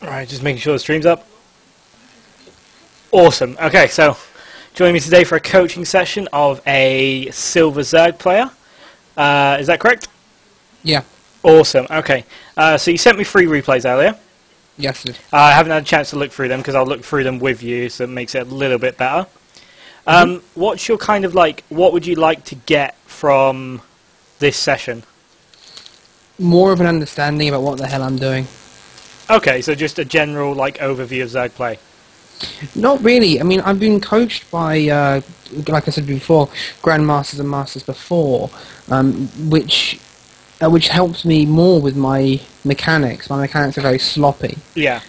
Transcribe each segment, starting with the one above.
Alright, just making sure the stream's up. Awesome. Okay, so joining me today for a coaching session of a Silver Zerg player. Is that correct? Yeah. Awesome. Okay. So you sent me 3 replays earlier. Yes, it did. I haven't had a chance to look through them because I'll look through them with you, so it makes it a little bit better. What's your kind of like? What would you like to get from this session? More of an understanding about what the hell I'm doing. Okay, so just a general like overview of Zerg play. Not really. I mean, I've been coached by, like I said before, grandmasters and masters before, which helps me more with my mechanics. My mechanics are very sloppy. Yeah.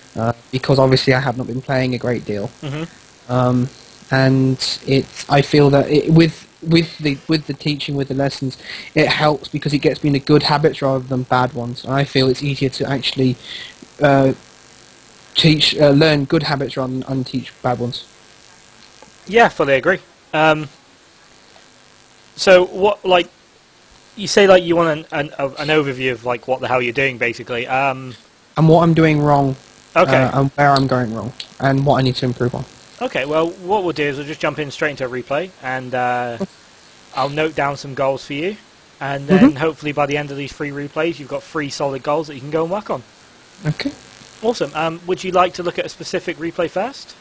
Because obviously I have not been playing a great deal. Mm-hmm. And I feel that with the teaching, with the lessons, it helps because it gets me into good habits rather than bad ones. And I feel it's easier to actually learn good habits rather than unteach bad ones. Yeah, fully agree. So what, like, you say like you want an overview of like what the hell you're doing, basically. And what I'm doing wrong. Okay. And where I'm going wrong, and what I need to improve on. Okay, well, what we'll do is we'll just jump in straight into a replay, and I'll note down some goals for you, and then hopefully by the end of these 3 replays, you've got 3 solid goals that you can go and work on. Okay. Awesome. Would you like to look at a specific replay first?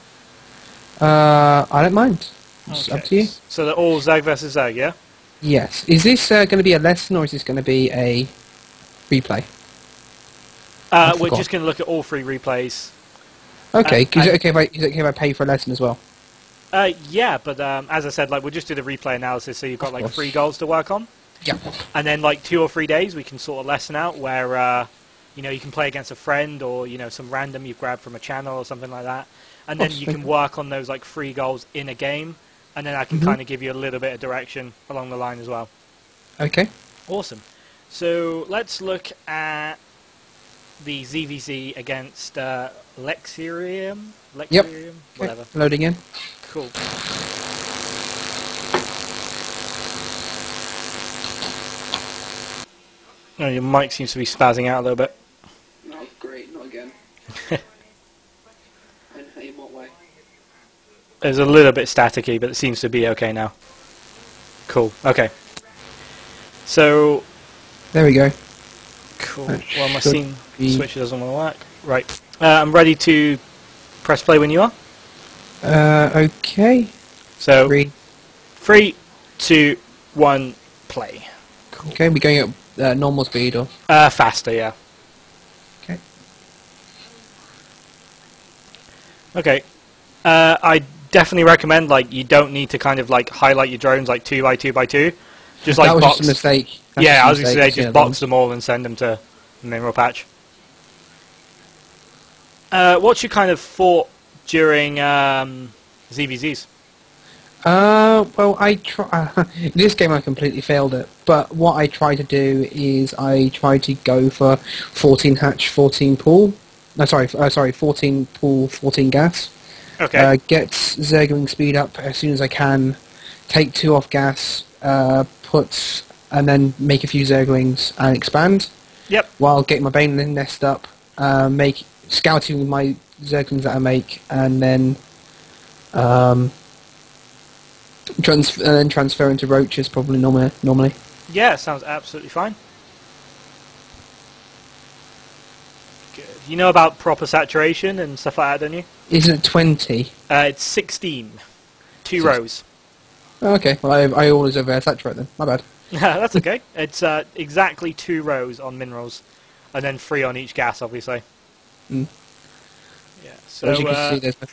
I don't mind. It's up to you. So they're all Zerg versus Zerg, yeah? Yes. Is this going to be a lesson, or is this going to be a replay? We're just going to look at all 3 replays. Okay. Is it okay if I pay for a lesson as well? Yeah, but as I said, like we'll just do the replay analysis, so you've got like 3 goals to work on. Yeah. And then like 2 or 3 days, we can sort of lesson out where you know, you can play against a friend or, you know, some random you've grabbed from a channel or something like that. And then you can work on those like 3 goals in a game, and then I can kind of give you a little bit of direction along the line as well. Okay. Awesome. So let's look at the ZVZ against Lexirium? Yep. Whatever. Okay. Loading in. Cool. Oh, your mic seems to be spazzing out a little bit. No, great. Not again. In what way? It's a little bit staticky, but it seems to be okay now. Cool. Okay. So... There we go. Cool. Well, my scene switch doesn't want to work. Right. I'm ready to press play when you are. Okay. So, 3, 2, 1, play. Cool. Okay, we're going at normal speed or? Faster, yeah. Okay. Okay. I definitely recommend, like, you don't need to kind of, like, highlight your drones, like, 2 by 2 by 2. Just, like, that was box... just a mistake. Yeah, I was going to say, just box them all and send them to the mineral patch. What's your kind of thought during ZVZs? Well, this game I completely failed it, but what I try to do is I try to go for 14 hatch, 14 pool. No, sorry, 14 pool, 14 gas. Okay. Get Zergling speed up as soon as I can, take 2 off gas, and then make a few Zerglings and expand. Yep. While getting my Baneling nest up, scouting my Zerglings that I make, and then transfer into roaches probably normally. Yeah, sounds absolutely fine. Good. You know about proper saturation and stuff like that, don't you? Isn't it 20? It's 16. 2 rows. Okay, well I always oversaturate them. My bad. That's okay. It's exactly 2 rows on minerals, and then 3 on each gas, obviously. Mm. Yeah. So as you can see, there's my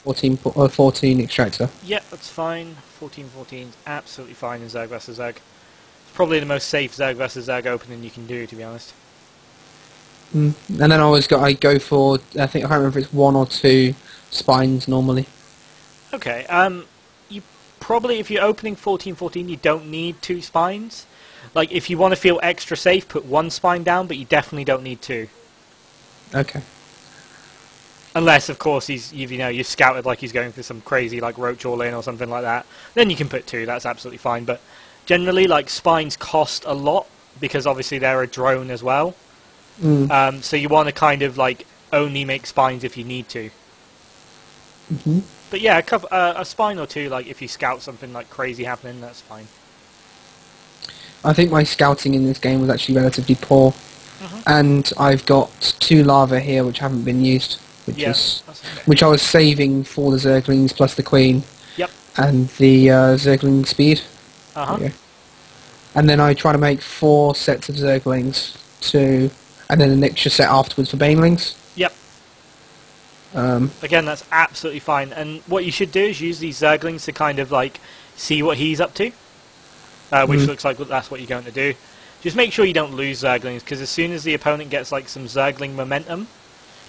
14 extractor. Yeah, that's fine. 14 is absolutely fine in Zerg vs Zerg. It's probably the most safe Zerg vs Zerg opening you can do, to be honest. Mm. And then I go for, I can't remember if it's 1 or 2 spines normally. Okay. You probably, if you're opening 14, you don't need 2 spines. Like, if you want to feel extra safe, put 1 spine down, but you definitely don't need 2. Okay. Unless, of course, you've scouted like he's going for some crazy, like, roach all in or something like that. Then you can put 2, that's absolutely fine. But generally, like, spines cost a lot, because obviously they're a drone as well. So you want to kind of, like, only make spines if you need to. Mm-hmm. But yeah, a spine or two, like if you scout something like crazy happening, that's fine. I think my scouting in this game was actually relatively poor. And I've got 2 lava here which haven't been used, which I was saving for the Zerglings plus the Queen. Yep. And the Zergling speed. Uh-huh. And then I try to make 4 sets of Zerglings, and then an extra set afterwards for Banelings. Yep. Again, that's absolutely fine. And what you should do is use these Zerglings to kind of like see what he's up to, which looks like that's what you're going to do. Just make sure you don't lose Zerglings, because as soon as the opponent gets like some Zergling momentum,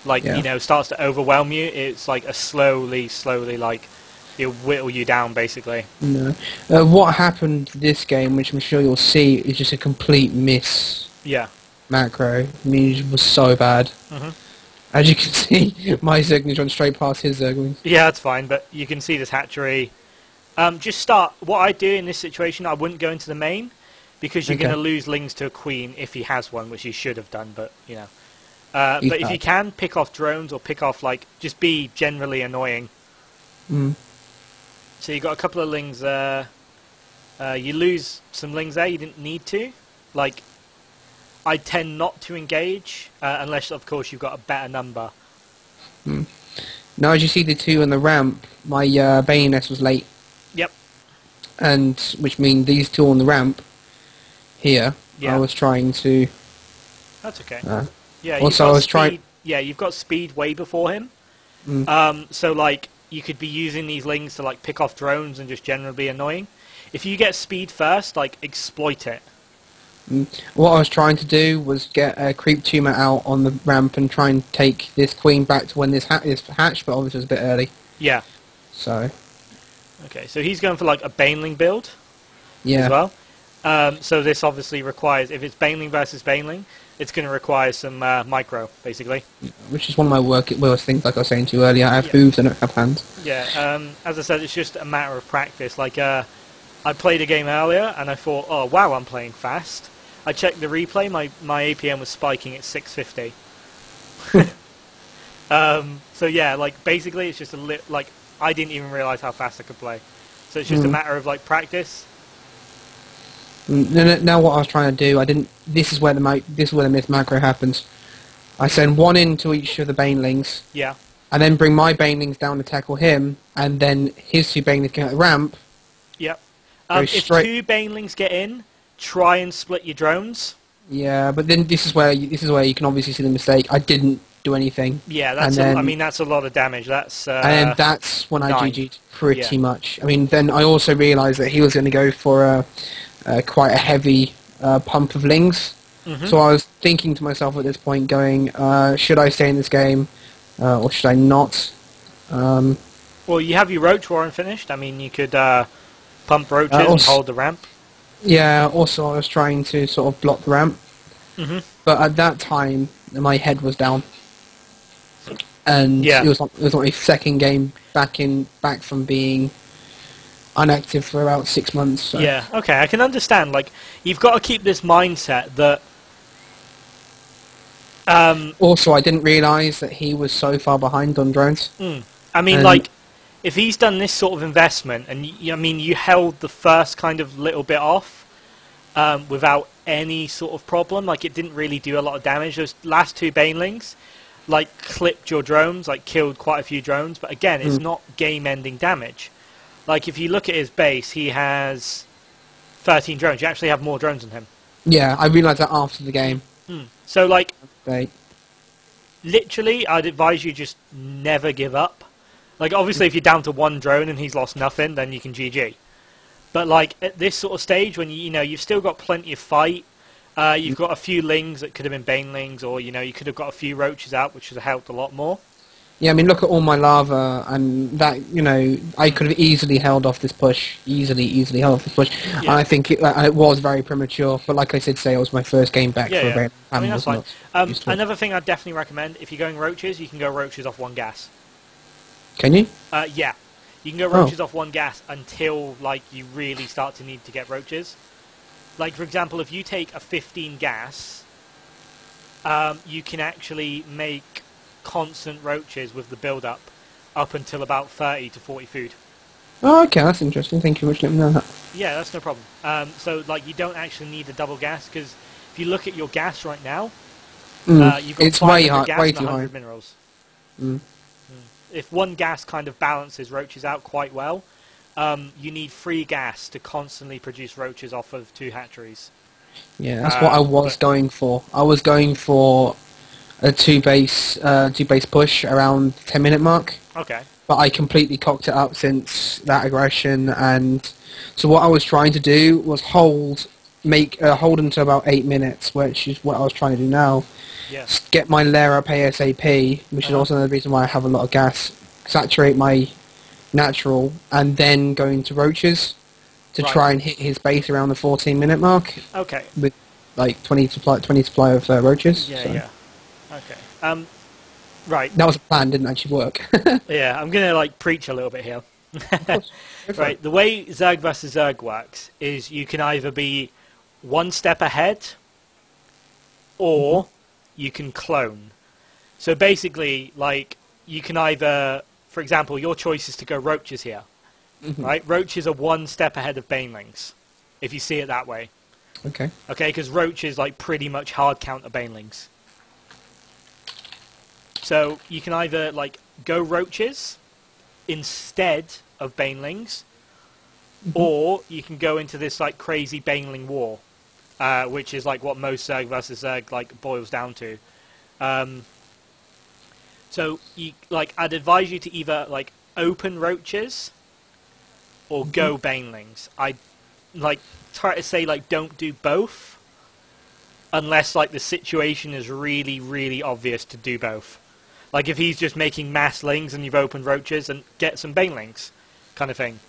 like starts to overwhelm you, it's like a slowly like it'll whittle you down basically. No. What happened this game, which I'm sure you'll see, is just a complete miss. Yeah. Macro. I mean, it was so bad. As you can see, my Zerglings run straight past his Zerglings. Yeah, that's fine, but you can see this hatchery. Just start. What I do in this situation, I wouldn't go into the main, because you're going to lose Lings to a Queen if he has one, which he should have done, but, you know. But if you can, pick off drones or pick off, like, just be generally annoying. So you got a couple of Lings there. You lose some Lings there you didn't need to. Like, I tend not to engage, unless, of course, you've got a better number. Now, as you see the 2 on the ramp, my Bane Nest was late. Yep. And, which means these 2 on the ramp here, I was trying to... That's okay. Yeah, also, I was trying... Yeah, you've got speed way before him. So, like, you could be using these Lings to, like, pick off drones and just generally be annoying. If you get speed first, like, exploit it. What I was trying to do was get a creep tumor out on the ramp and try and take this Queen back to when this is hatched, but obviously it was a bit early. Yeah. So... Okay, so he's going for, like, a Baneling build as well. So this obviously requires, if it's Baneling versus Baneling, it's going to require some micro, basically. Which is one of my worst things, like I was saying to you earlier. I have hooves, I don't have hands. Yeah, as I said, it's just a matter of practice. Like, I played a game earlier, and I thought, oh, wow, I'm playing fast. I checked the replay, my APM was spiking at 650. So yeah, like, basically it's just like, I didn't even realise how fast I could play. So it's just a matter of, like, practice. Now what I was trying to do, this is where the miss macro happens. I send 1 into each of the Banelings. Yeah. And then bring my Banelings down to tackle him, and then his 2 Banelings get at the ramp. Yep. If 2 Banelings get in, try and split your drones. Yeah, but then this is where you can obviously see the mistake. I didn't do anything. Yeah, that's a lot of damage. That's and that's when I GG'd pretty much. I mean, then I also realised that he was going to go for quite a heavy pump of Lings. So I was thinking to myself at this point, going, should I stay in this game or should I not? Well, you have your Roach Warren finished. I mean, you could pump Roaches and hold the ramp. Yeah, also I was trying to sort of block the ramp. But at that time, my head was down. And it was like my second game back from being inactive for about 6 months. So. Yeah, okay, I can understand. Like, you've got to keep this mindset that... also, I didn't realise that he was so far behind on drones. I mean, like, if he's done this sort of investment, and, I mean, you held the first kind of little bit off without any sort of problem, like, it didn't really do a lot of damage. Those last 2 Banelings, like, clipped your drones, like, killed quite a few drones, but again, it's not game-ending damage. Like, if you look at his base, he has 13 drones. You actually have more drones than him. Yeah, I realised that after the game. So, like, right. Literally, I'd advise you just never give up. Like, obviously, if you're down to 1 drone and he's lost nothing, then you can GG. But, like, at this sort of stage, when, you know, you've still got plenty of fight, you've got a few Lings that could have been Banelings, or, you know, you could have got a few Roaches out, which would have helped a lot more. Yeah, I mean, look at all my lava, and that, you know, I could have easily held off this push. Easily held off this push. Yeah. And I think it was very premature, but like I said, it was my first game back for a very... I mean, that's fine. Another thing I'd definitely recommend, if you're going Roaches, you can go Roaches off 1 gas. Can you? Yeah. You can go Roaches off 1 gas until, like, you really start to need to get Roaches. Like, for example, if you take a 15 gas, you can actually make constant roaches with the build-up up until about 30 to 40 food. Oh, okay, that's interesting. Thank you very much for letting me know that. Yeah, that's no problem. So, like, you don't actually need a double gas, because if you look at your gas right now, you've got it's 500 gas way and too 100 high. minerals. Mm. If one gas kind of balances roaches out quite well, you need 3 gas to constantly produce roaches off of 2 hatcheries. Yeah, that's what I was going for. I was going for a 2-base push around the 10-minute mark. Okay. But I completely cocked it up since that aggression, and so what I was trying to do was hold until about 8 minutes, which is what I was trying to do now. Yeah. Get my layer up ASAP, which is also another reason why I have a lot of gas. Saturate my natural, and then go into roaches to try and hit his base around the 14-minute mark. Okay. With like 20 supply of roaches. Yeah, so. yeah. Okay. Right. That was a plan, didn't actually work. Yeah, I'm gonna like preach a little bit here. Right. The way Zerg versus Zerg works is you can either be one step ahead, or you can clone. So basically, like, you can either, for example, your choice is to go roaches here, right? Roaches are one step ahead of banelings, if you see it that way. Okay. Okay, because roaches like pretty much hard counter banelings. So you can either like go roaches instead of banelings, or you can go into this like crazy baneling war, which is like what most Zerg versus Zerg like boils down to. So you I'd advise you to either like open roaches or go banelings. I try to say like don't do both unless like the situation is really, really obvious to do both. Like if he's just making mass lings and you've opened roaches, and get some banelings kind of thing.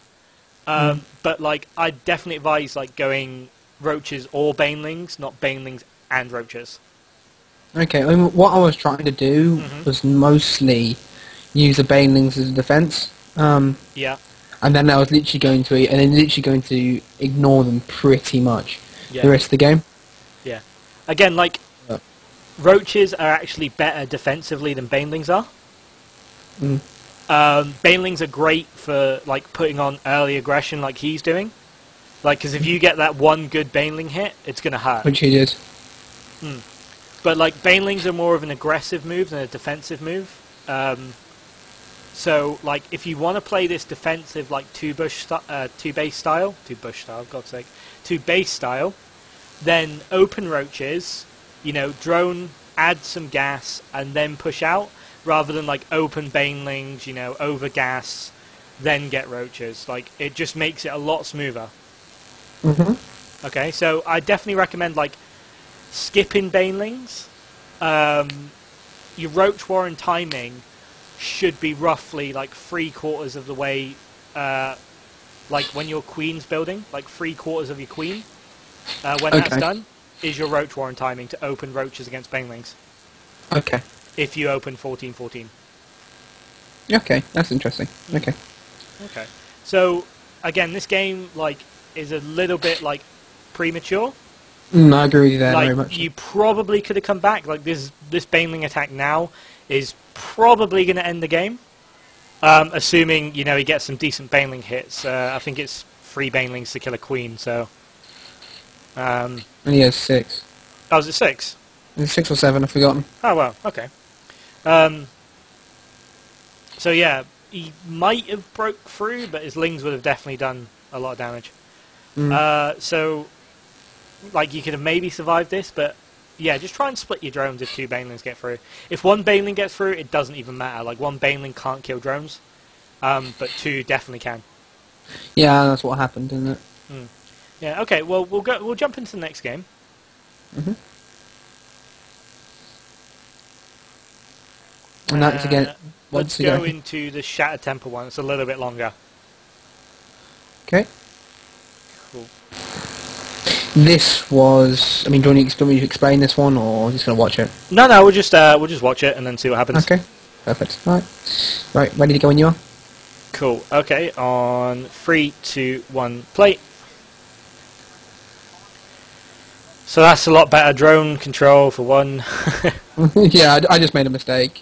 But like I'd definitely advise like going roaches or banelings, not banelings and roaches. Okay, I mean, what I was trying to do was mostly use the banelings as a defense. Yeah. And then I was literally going to ignore them pretty much the rest of the game. Yeah. Again, like roaches are actually better defensively than banelings are. Banelings are great for like putting on early aggression, like he's doing. Like, because if you get that one good baneling hit, it's gonna hurt. Which he did. But like banelings are more of an aggressive move than a defensive move. So like if you want to play this defensive like two base style, God's sake, two base style, then open roaches, drone, add some gas, and then push out, rather than like open banelings, over gas, then get roaches. Like it just makes it a lot smoother. Okay, so I definitely recommend like skipping banelings. Your roach war and timing should be roughly like 3/4 of the way, like when your queen's building, like 3/4 of your queen. When that's done, is your roach war and timing to open roaches against banelings. Okay. If you open 14/14. Okay, that's interesting. Okay. Okay. So again, this game like is a little bit like premature. I agree with you there like, very much. You probably could have come back. Like this baneling attack now is probably going to end the game, assuming he gets some decent baneling hits. I think it's 3 banelings to kill a queen. So. And he has 6. Oh, was it 6? It's 6 or 7. I've forgotten. Oh well, okay. So yeah, he might have broke through, but his lings would have definitely done a lot of damage. So, like, you could have maybe survived this, but yeah, just try and split your drones if 2 banelings get through. If 1 baneling gets through, it doesn't even matter. Like, 1 baneling can't kill drones, but 2 definitely can. Yeah, that's what happened, isn't it? Yeah. Okay. Well, we'll jump into the next game. And that's again. Let's go into the Shattered Temple one. It's a little bit longer. Okay. Cool. This was. I mean, do you want me to explain this one, or just gonna watch it? No, we'll just watch it and then see what happens. Okay. Perfect. All right. Right. Ready to go when you are. Cool. Okay. On 3, 2, 1, play. So that's a lot better drone control for one. Yeah, I just made a mistake.